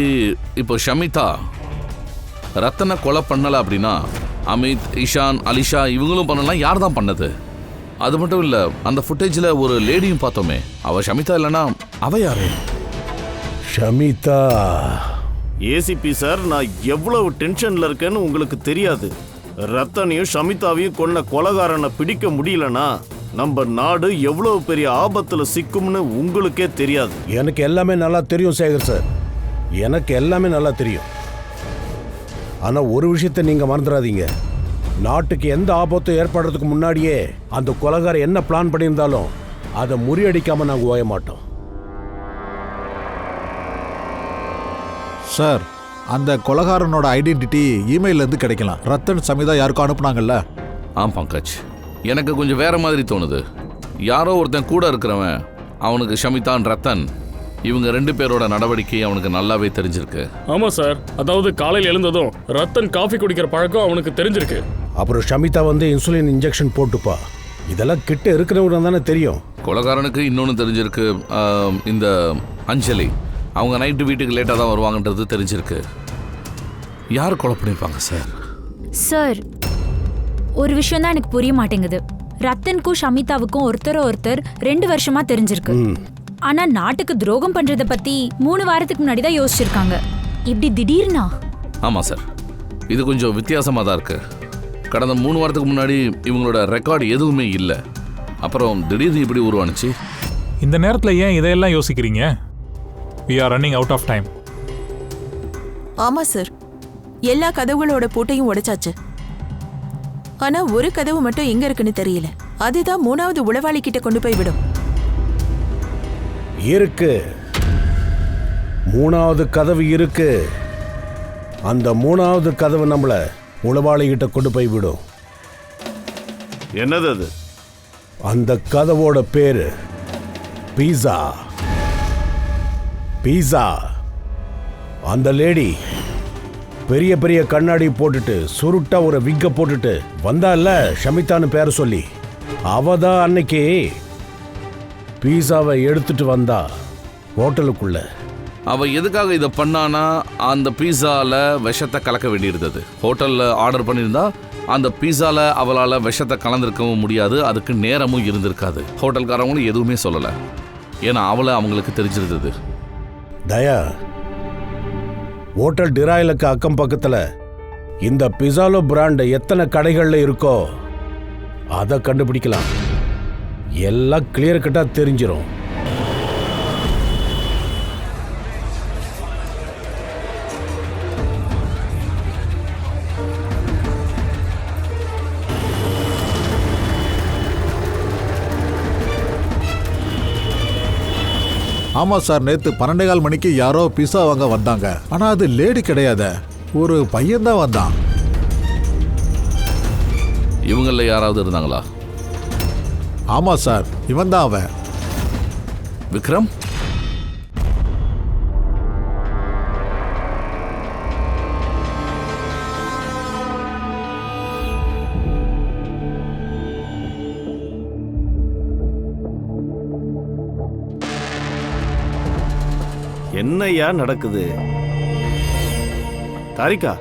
Speaker 4: இப்போ ஷமிதா ரத்தனை கொலை பண்ணல அப்படின்னா அமித், இஷான், அலிஷா இவங்களும் பண்ணலாம். யார் தான் பண்ணது? அது மட்டும் இல்லை, அந்த ஃபுட்டேஜில் ஒரு லேடியும் பார்த்தோமே, அவ ஷமிதா இல்லைன்னா அவ யாரு?
Speaker 7: ஷமிதா.
Speaker 1: ஏசிபி சார், நான் எவ்வளவு டென்ஷன்ல இருக்கேன்னு உங்களுக்கு தெரியாது. ரத்தனையும் ஷமிதாவையும் கொன்ன கொலைகாரனை பிடிக்க முடியலனா நம்ம நாடு எவ்வளவு பெரிய ஆபத்துல சிக்கும்னு உங்களுக்கே தெரியாது.
Speaker 7: எனக்கு எல்லாமே நல்லா தெரியும் சேகர் சார், எனக்கு எல்லாமே நல்லா தெரியும். ஆனா ஒரு விஷயத்தை நீங்க மறந்துடாதீங்க. நாட்டுக்கு எந்த ஆபத்தும் ஏற்படுறதுக்கு முன்னாடியே அந்த கொலைகாரன் என்ன பிளான் பண்ணியிருந்தாலும் அதை முறியடிக்காம நாங்க ஓய மாட்டோம்.
Speaker 9: சார், அந்த கொலகாரனோட ஐடென்டிட்டி இமெயில இருந்து கிடைக்கலாம். ரத்தன் சமிதா யாருக்கும் அனுப்புனாங்கல்ல?
Speaker 4: பங்கஜ், எனக்கு கொஞ்சம் வேற மாதிரி தோணுது. யாரோ ஒருத்தன் கூட இருக்கிறவன் அவனுக்கு ஷமிதான், ரத்தன் இவங்க 2 பேரோட நடவடிக்கை அவனுக்கு நல்லாவே தெரிஞ்சிருக்கு.
Speaker 12: ஆமா சார், அதாவது காலையில் எழுந்ததும் ரத்தன் காஃபி குடிக்கிற பழக்கம் அவனுக்கு தெரிஞ்சிருக்கு.
Speaker 7: அப்புறம் ஷமிதா இன்சுலின் இன்ஜெக்ஷன் போட்டுப்பா. இதெல்லாம் கிட்ட இருக்கிறவங்க தானே தெரியும்.
Speaker 4: கொலைகாரனுக்கு இன்னொன்று தெரிஞ்சிருக்கு. இந்த அஞ்சலி அவங்க நைட்டு வீட்டுக்கு லேட்டாக தான் வருவாங்கன்றது தெரிஞ்சிருக்கு. யார் கொலை பண்ணியிருப்பாங்க சார்?
Speaker 10: சார், ஒரு விஷயம் தான் எனக்கு புரிய மாட்டேங்குது. ரத்தனுக்கும் ஷமிதாவுக்கும் ஒருத்தர் 2 வருஷமா தெரிஞ்சிருக்கு. ஆனா நாட்டுக்கு துரோகம் பண்றத பத்தி 3 வாரத்துக்கு முன்னாடி தான் யோசிச்சிருக்காங்க. இப்படி திடீர்னா?
Speaker 4: ஆமா சார், இது கொஞ்சம் வித்தியாசமா தான் இருக்கு. கடந்த 3 வாரத்துக்கு முன்னாடி இவங்களோட ரெக்கார்டு எதுவுமே இல்லை. அப்புறம் திடீர்னு இப்படி உருவானுச்சு.
Speaker 2: இந்த நேரத்தில் ஏன் இதையெல்லாம் யோசிக்கிறீங்க? We are running out of time.
Speaker 11: ஆமா சார், எல்லா கதவுகளோட பூட்டையும் உடைச்சாச்சு. ஆனா ஒரு கதவு மட்டும் எங்க இருக்குன்னு தெரியல. அதுதான் 3வது உளவாளி கிட்ட கொண்டு போய் விடும்.
Speaker 7: இருக்கு, 3வது கதவு இருக்கு. அந்த 3வது கதவு நம்மள உளவாளி கிட்ட கொண்டு போய் விடும்.
Speaker 1: என்னது அது?
Speaker 7: அந்த கதவோட பேரு பீஸா. பீஸா. அந்த லேடி பெரிய பெரிய கண்ணாடி போட்டுட்டு சுருட்டா ஒரு விக்க போட்டுட்டு வந்தால ஷமிதான்னு பேர சொல்லி, அவ தான் அன்னைக்கு பீஸாவை எடுத்துட்டு வந்தா ஹோட்டலுக்குள்ள.
Speaker 4: அவ எதுக்காக இதை பண்ணானா, அந்த பீஸால விஷத்தை கலக்க வேண்டியிருந்தது. ஹோட்டல்ல ஆர்டர் பண்ணியிருந்தா அந்த பீஸால அவளால் விஷத்தை கலந்துருக்கவும் முடியாது, அதுக்கு நேரமும் இருந்திருக்காது. ஹோட்டல்காரவங்களும் எதுவுமே சொல்லலை, ஏன்னா அவளை அவங்களுக்கு தெரிஞ்சிருந்தது.
Speaker 7: தயா, ஹோட்டல் டிராயிலுக்கு அக்கம் பக்கத்துல இந்த பிசாலோ பிராண்ட் எத்தனை கடைகள்ல இருக்கோ அதை கண்டுபிடிக்கலாம். எல்லாம் கிளியர் கட்டா தெரிஞ்சிடும்.
Speaker 9: ஆமாம் சார், நேற்று 12:15 மணிக்கு யாரோ பிஸா வாங்க வந்தாங்க. ஆனால் அது லேடி கிடையாது, ஒரு பையன்தான் வந்தான்.
Speaker 4: இவங்கள யாராவது இருந்தாங்களா?
Speaker 9: ஆமாம் சார், இவன் தான் அவன்.
Speaker 4: விக்ரம்?
Speaker 1: என்னையா நடக்குது? தாரிகா,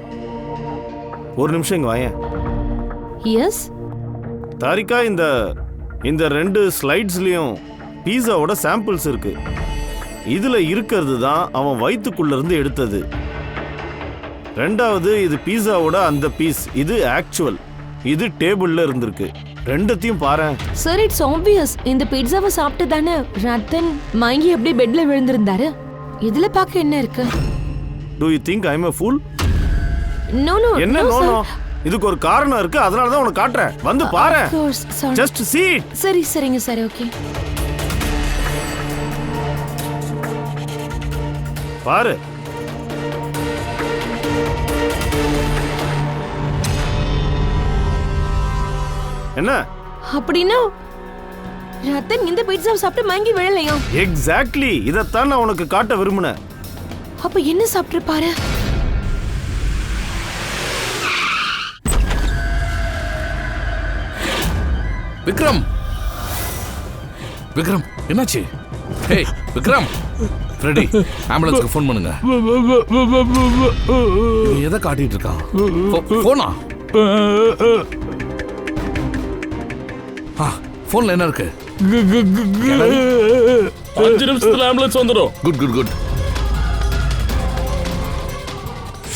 Speaker 1: ஒரு நிமிஷம் இங்க வாயேன்.
Speaker 3: எஸ்
Speaker 1: தாரிகா, இந்த 2 ஸ்லைட்ஸ்லயும் பீஸாவோட சாம்பிள்ஸ் இருக்கு. இதுல இருக்கிறது தான் அவன் வயிற்றுக்குள்ள இருந்து எடுத்தது. ரெண்டாவது, இது பீஸாவோட அந்த பீஸ், இது ஆக்சுவல், இது டேபிள்ல இருந்திருக்கு. ரெண்டத்தையும் பாரு
Speaker 3: சார். இட்ஸ் ஆப்வியஸ், இந்த பீட்சாவை சாப்பிட்டு தானே ரத்தன் மயங்கி அப்படியே பெட்ல விழுந்திருந்தாரு. இதுல பார்க்க என்ன இருக்கு?
Speaker 1: Do you think I'm a fool?
Speaker 3: No no.
Speaker 1: என்ன நோ நோ? இதுக்கு ஒரு காரணம் இருக்கு, அதனால தான் உனக்கு காட்டுறேன். வந்து பாரு. Just see it.
Speaker 3: சரி சரிங்க சார், ஓகே.
Speaker 1: பாரு. என்ன?
Speaker 3: அப்படின்னா ரத்தன் இந்த பீட்சாவை சாப்பிட்டு மயங்கி விழலையா?
Speaker 1: எக்ஸாக்ட்லி, இதைத்தான் நான் உனக்கு காட்ட விரும்பினேன்.
Speaker 3: அப்ப என்ன சாப்பிட்டு பாரு.
Speaker 4: விக்ரம், விக்ரம் என்னாச்சு? ஹே விக்ரம், ஃப்ரெடி, ஆம்புலன்ஸ்க்கு ஃபோன் பண்ணுங்க. எதை காட்டிட்டு இருக்கான்? போனா போன்ல என்ன இருக்கு?
Speaker 12: 5 நிமிஷத்துல ஆம்புலன்ஸ் வந்துடும்.
Speaker 4: Good good good.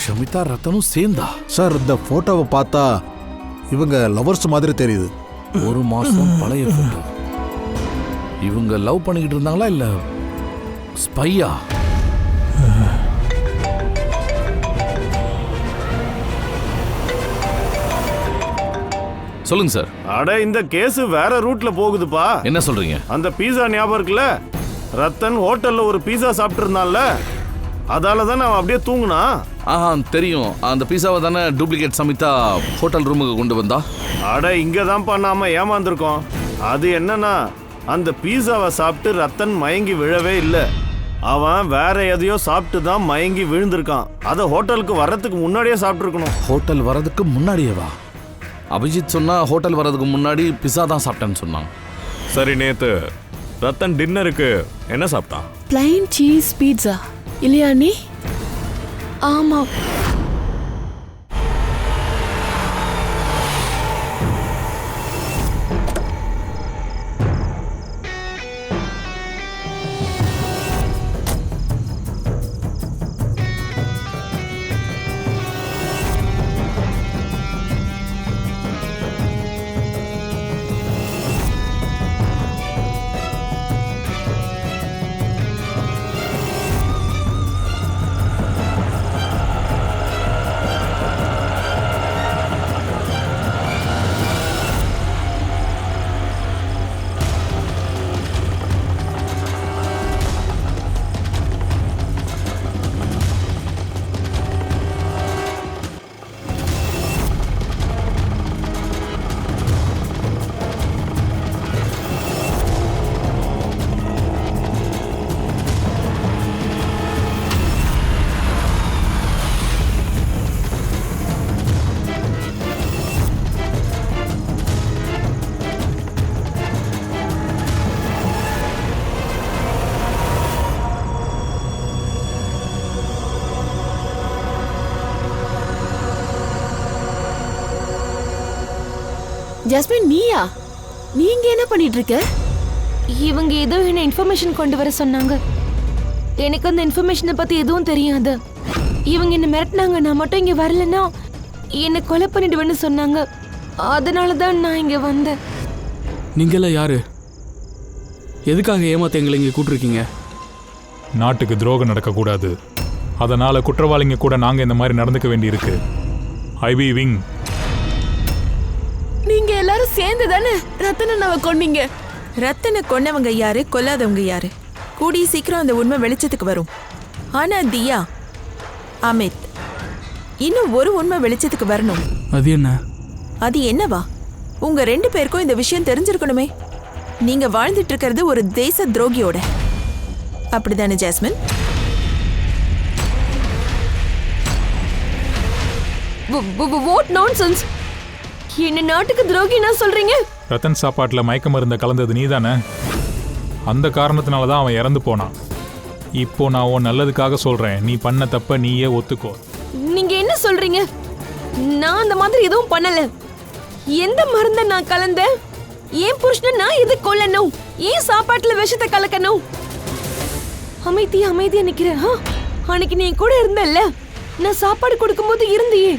Speaker 4: ஷமிதா ரத்தனும் சேர்ந்தா?
Speaker 9: சார், இந்த போட்டோவை பார்த்தா இவங்க லவர்ஸ் மாதிரி தெரியுது.
Speaker 4: 1 மாசம் பழைய போட்டோ. இவங்க லவ் பண்ணிக்கிட்டு இருந்தாங்களா இல்ல ஸ்பையா? சொல்லுங்க சார்.
Speaker 1: அட, இந்த கேஸ் வேற ரூட்ல போகுதுப்பா.
Speaker 4: என்ன சொல்றீங்க?
Speaker 1: அந்த பீஸா ஞாபகம் இருக்குல்ல? ரத்தன் ஹோட்டல்ல ஒரு பீஸா சாப்பிட்டு இருந்தான்ல, அதால தான் அவன் அப்படியே தூங்குனா.
Speaker 4: தெரியும். அந்த பீஸாவை தானே டூப்ளிகேட் சமிதா ஹோட்டல் ரூமுக்கு கொண்டு வந்தா.
Speaker 1: அட, இங்க தான் பண்ணாம ஏமாந்துருக்கோம். அது என்னன்னா, அந்த பீஸாவை சாப்பிட்டு ரத்தன் மயங்கி விழவே இல்லை. அவன் வேற எதையோ சாப்பிட்டு தான் மயங்கி விழுந்திருக்கான். அதை ஹோட்டலுக்கு வர்றதுக்கு முன்னாடியே சாப்பிட்டுருக்கணும்.
Speaker 4: ஹோட்டல் வர்றதுக்கு முன்னாடியேவா? அபிஜித் சொன்னா ஹோட்டல் வர்றதுக்கு முன்னாடி பிஸா தான் சாப்பிட்டேன்னு சொன்னான்.
Speaker 6: சரி, நேத்து ரத்தன் டின்னருக்கு என்ன சாப்பிட்டான்?
Speaker 5: பிளைன் சீஸ் பீட்சா இல்லையா நீ?
Speaker 3: ஆமா.
Speaker 5: ஜாஸ்மின் நீயா? நீங்க என்ன பண்ணிட்டு இருக்க?
Speaker 3: இவங்க ஏதோ என்ன இன்ஃபர்மேஷன் கொண்டு வர சொன்னாங்க. எனக்கு அந்த இன்ஃபர்மேஷனை பத்தி எதுவும் தெரியாது. இவங்க என்ன மிரட்டினாங்க, நான் மட்டும் இங்க வரலன்னா என்னை கொலை பண்ணிடுவேன்னு சொன்னாங்க. அதனால தான் நான் இங்க வந்தேன்.
Speaker 8: நீங்கள யாரு? எதுக்காக ஏமாத்த எங்களை இங்கே கூட்டிருக்கீங்க?
Speaker 2: நாட்டுக்கு துரோகம் நடக்கக்கூடாது, அதனால குற்றவாளிங்க கூட நாங்க இந்த மாதிரி நடந்துக்க வேண்டியிருக்கு. IP wing.
Speaker 5: நீங்க எல்லாரும் சேர்ந்து தானே ரத்தன் அண்ணாவை கொன்னீங்க?
Speaker 11: ரத்தனை கொன்னவங்க யாரு, கொல்லாதவங்க யாரு? கூடிய சீக்கிரம் அந்த உண்மை வெளிச்சத்துக்கு வரும். ஆனா தியா, அமித், இன்னும் ஒரு உண்மை வெளிச்சத்துக்கு வரணும்.
Speaker 8: அது என்ன?
Speaker 11: அது என்னவா? உங்க 2 பேருக்கும் இந்த விஷயம் தெரிஞ்சிருக்கணுமே. நீங்க வாழ்ந்துட்டு இருக்கிறது ஒரு தேச துரோகியோட, அப்படிதானே ஜாஸ்மின்?
Speaker 3: What nonsense? என்ன நாட்டுக்கு துரோகி நான் சொல்றீங்க?
Speaker 2: ரத்தன் சாப்பாட்டில் மயக்க மருந்த கலந்தது நீதானே? அந்த காரணத்தினால தான் அவன் இறந்து போனான். இப்போ நான் உன் நல்லதுக்காக சொல்றேன், நீ பண்ண தப்ப நீயே ஒத்துக்கோ.
Speaker 3: நீங்க என்ன சொல்றீங்க? நான் அந்த மாதிரி எதுவும் பண்ணல. எந்த மருந்த நான் கலந்தேன்? ஏன் புருஷனை நான் எது கொல்லணும்? ஏன் சாப்பாட்டுல விஷத்தை கலக்கணும்? அமைதியா நிக்கிறேன். அன்னைக்கு நீ கூட இருந்தல்ல, நான் சாப்பாடு கொடுக்கும்போது இருந்தியே.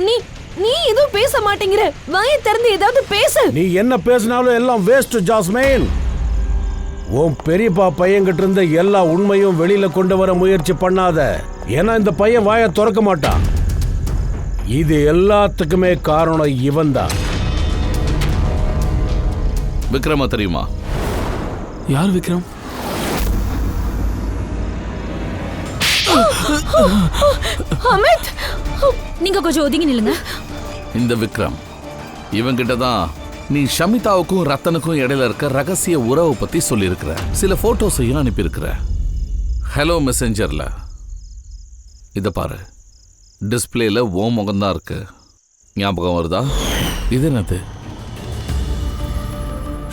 Speaker 3: நீ நீ எதுவும் பேச மாட்டேங்கிற. வாயை திறந்து ஏதாவது பேசு.
Speaker 7: நீ என்ன பேசினாலும் எல்லாம் வேஸ்ட் ஜாஸ்மின். உன் பெரியப்பா பையன்கிட்ட இருந்த எல்லா உண்மையும் வெளியில கொண்டு வர முயற்சி பண்ணாத. ஏன்னா இந்த பையன் வாயை திறக்க மாட்டான். இது எல்லாத்துக்குமே காரணம் இவன் தான்.
Speaker 4: விக்ரமா தெரியுமா?
Speaker 8: யார் விக்ரம்?
Speaker 3: அமித்,
Speaker 10: நீங்க கொஞ்சம் ஒதுங்கி நில்லுங்க.
Speaker 4: இந்த விக்ரம், இவங்கிட்ட தான் நீ ஷமிதாவுக்கும் ரத்தனுக்கும் இடையில இருக்க ரகசிய உறவை பத்தி சொல்லியிருக்கிற. சில போட்டோஸையும் அனுப்பியிருக்கிற. ஹலோ மெசஞ்சர்ல இதை பாரு, டிஸ்பிளேல ஓ முகம்தான் இருக்கு. ஞாபகம் வருதா? இது என்னது?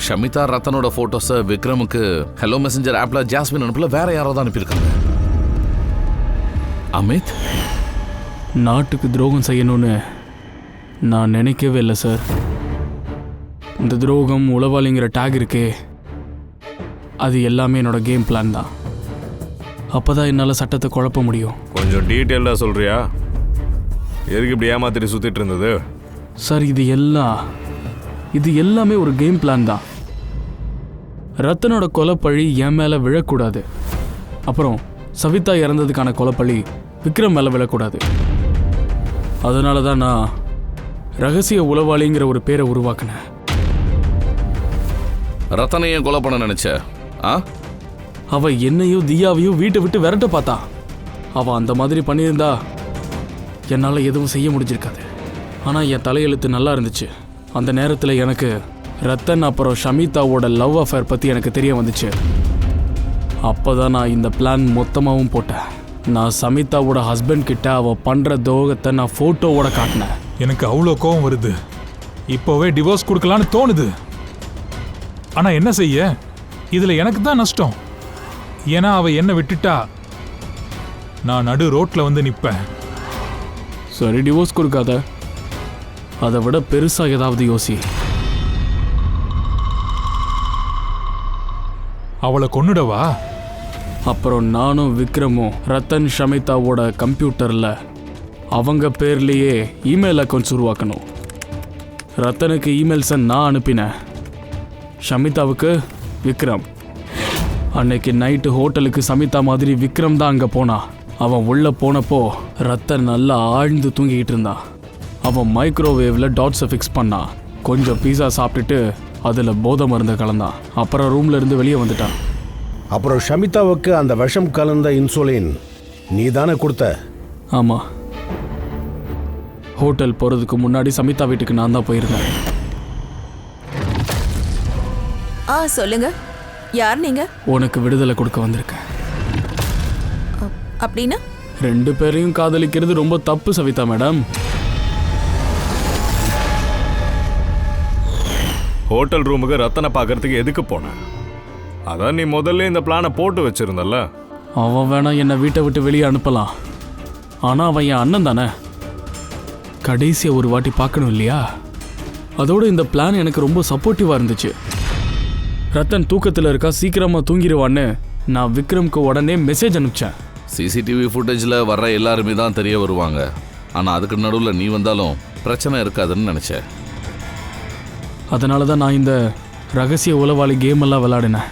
Speaker 4: ஷமிதா ரத்தனோட போட்டோஸை விக்ரமுக்கு ஹலோ மெசஞ்சர் ஆப்ல ஜாஸ்மின் அனுப்பல, வேற யாரோ தான் அனுப்பியிருக்காங்க. அமித்,
Speaker 8: நாட்டுக்கு துரோகம் செய்யணும்னு நான் நினைக்கவே இல்லை சார். இந்த துரோகம், உளவாளிங்கிற டேக் இருக்கே, அது எல்லாமே என்னோட கேம் பிளான் தான். அப்போதான் என்னால் சட்டத்தை குழப்ப முடியும்.
Speaker 6: கொஞ்சம் டீட்டெயிலாக சொல்றியா? எதுக்கு இப்படி ஏமாத்திட்டு சுத்திட்டு இருந்தது?
Speaker 8: சார், இது எல்லாமே ஒரு கேம் பிளான் தான். ரத்தனோட கொலைப்பழி என் மேலே விழக்கூடாது. அப்புறம் சவிதா இறந்ததுக்கான கொலைப்பழி விக்ரம் மேலே விழக்கூடாது. அதனால தான் நான் ரகசிய உளவாளிங்கிற ஒரு பேரை உருவாக்கினேன்.
Speaker 4: ரத்தனையும் கொலை பண்ண நினைச்ச?
Speaker 8: அவ என்னையும் தியாவையும் வீட்டை விட்டு விரட்ட பார்த்தா. அவ அந்த மாதிரி பண்ணியிருந்தா என்னால் எதுவும் செய்ய முடிஞ்சிருக்காது. ஆனால் என் தலையெழுத்து நல்லா இருந்துச்சு. அந்த நேரத்தில் எனக்கு ரத்தன் அப்புறம் ஷமிதாவோட லவ் அஃபேர் பற்றி எனக்கு தெரிய வந்துச்சு. அப்போ தான் நான் இந்த பிளான் மொத்தமாகவும் போட்டேன். நான் சமிதாவோட ஹஸ்பண்ட் கிட்ட அவள் பண்ணுற துரோகத்தை நான் ஃபோட்டோவோட காட்டினேன்.
Speaker 2: எனக்கு அவ்வளோ கோவம் வருது. இப்போவே டிவோர்ஸ் கொடுக்கலான்னு தோணுது. ஆனால் என்ன செய்ய, இதில் எனக்கு தான் நஷ்டம். ஏன்னா அவள் என்னை விட்டுட்டா நான் நடு ரோட்டில் வந்து நிற்பேன்.
Speaker 8: சரி, டிவோர்ஸ் கொடுக்காத. அதை விட பெருசாக ஏதாவது யோசி.
Speaker 2: அவளை கொன்னுடவா?
Speaker 8: அப்புறம் நானும் விக்ரமும் ரத்தன் ஷமிதாவோட கம்ப்யூட்டரில் அவங்க பேர்லேயே இமெயில் அக்கௌண்ட்ஸ் உருவாக்கணும். ரத்தனுக்கு இமெயில்ஸை நான் அனுப்பினேன், ஷமிதாவுக்கு விக்ரம். அன்னைக்கு நைட்டு ஹோட்டலுக்கு சமிதா மாதிரி விக்ரம் தான் அங்கே போனான். அவன் உள்ளே போனப்போ ரத்தன் நல்லா ஆழ்ந்து தூங்கிக்கிட்டு இருந்தான். அவன் மைக்ரோவேவில் டாட்ஸை ஃபிக்ஸ் பண்ணான். கொஞ்சம் பீஸா சாப்பிட்டுட்டு அதில் போதை மருந்தை கலந்தான். அப்புறம் ரூம்ல இருந்து வெளியே வந்துட்டான்.
Speaker 7: அப்புறம் ஷமிதாவுக்கு அந்த விஷம் கலந்த இன்சுலின் நீ தானே கொடுத்த?
Speaker 8: ஆமாம். ஹோட்டல் போகிறதுக்கு முன்னாடி சமிதா வீட்டுக்கு நான் தான் போயிருந்தேன்.
Speaker 11: சொல்லுங்க, யார் நீங்க?
Speaker 8: உனக்கு விடுதலை கொடுக்க வந்திருக்கேன்.
Speaker 11: அப்படின்னா
Speaker 8: 2 பேரையும் காதலிக்கிறது ரொம்ப தப்பு சவிதா மேடம்.
Speaker 6: ஹோட்டல் ரூமுக்கு ரத்தனை பார்க்கறதுக்கு எதுக்கு போன? அதான் நீ முதல்ல இந்த பிளானை போட்டு வச்சிருந்தல்ல.
Speaker 8: அவன் வேணா என்னை வீட்டை விட்டு வெளியே அனுப்பலாம், ஆனால் அவன் என் அண்ணன் தானே. கடைசியை ஒரு வாட்டி பார்க்கணும் இல்லையா? அதோட இந்த பிளான் எனக்கு ரொம்ப சப்போர்ட்டிவாக இருந்துச்சு. ரத்தன் தூக்கத்தில் இருக்கா, சீக்கிரமாக தூங்கிடுவான்னு நான் விக்ரம்க்கு உடனே மெசேஜ் அனுப்பிச்சேன்.
Speaker 4: சிசிடிவி ஃபுட்டேஜில் வர்ற எல்லாருமே தான் தெரிய வருவாங்க. ஆனால் அதுக்கு நடுவில் நீ வந்தாலும் பிரச்சனை இருக்காதுன்னு நினச்சேன்.
Speaker 8: அதனால தான் நான் இந்த ரகசிய உளவாளி கேம் எல்லாம் விளையாடினேன்.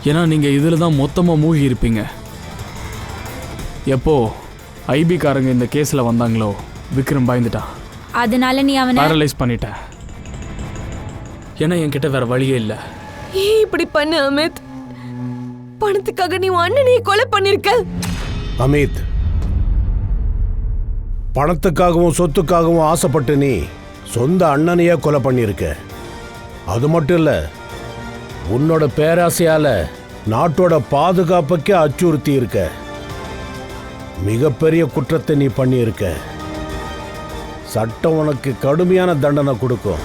Speaker 8: ஏன்னா நீங்கள் இதில் தான் மொத்தமாக மூழ்கி இருப்பீங்க. எப்போ ஐபிக்காரங்க இந்த கேஸில் வந்தாங்களோ விக்ரம் பயந்துட்டான்.
Speaker 10: அதனால நீ அவனை
Speaker 8: பேரலைஸ் பண்ணிட்டேன். ஏன்னா என்கிட்ட வேற வழியே இல்லை.
Speaker 3: ஏன் இப்படி பண்ண அமித்? பணத்துக்காக நீ உன் அண்ணனையே கொலை பண்ணிருக்க.
Speaker 7: அமித், பணத்துக்காகவும் சொத்துக்காகவும் ஆசைப்பட்டு நீ சொந்த அண்ணனையே கொலை பண்ணியிருக்க. அது மட்டும் இல்ல, உன்னோட பேராசையால நாட்டோட பாதுகாப்புக்கே அச்சுறுத்தி இருக்க. மிகப்பெரிய குற்றத்தை நீ பண்ணியிருக்க. சட்டம் உனக்கு கடுமையான தண்டனை கொடுக்கும்.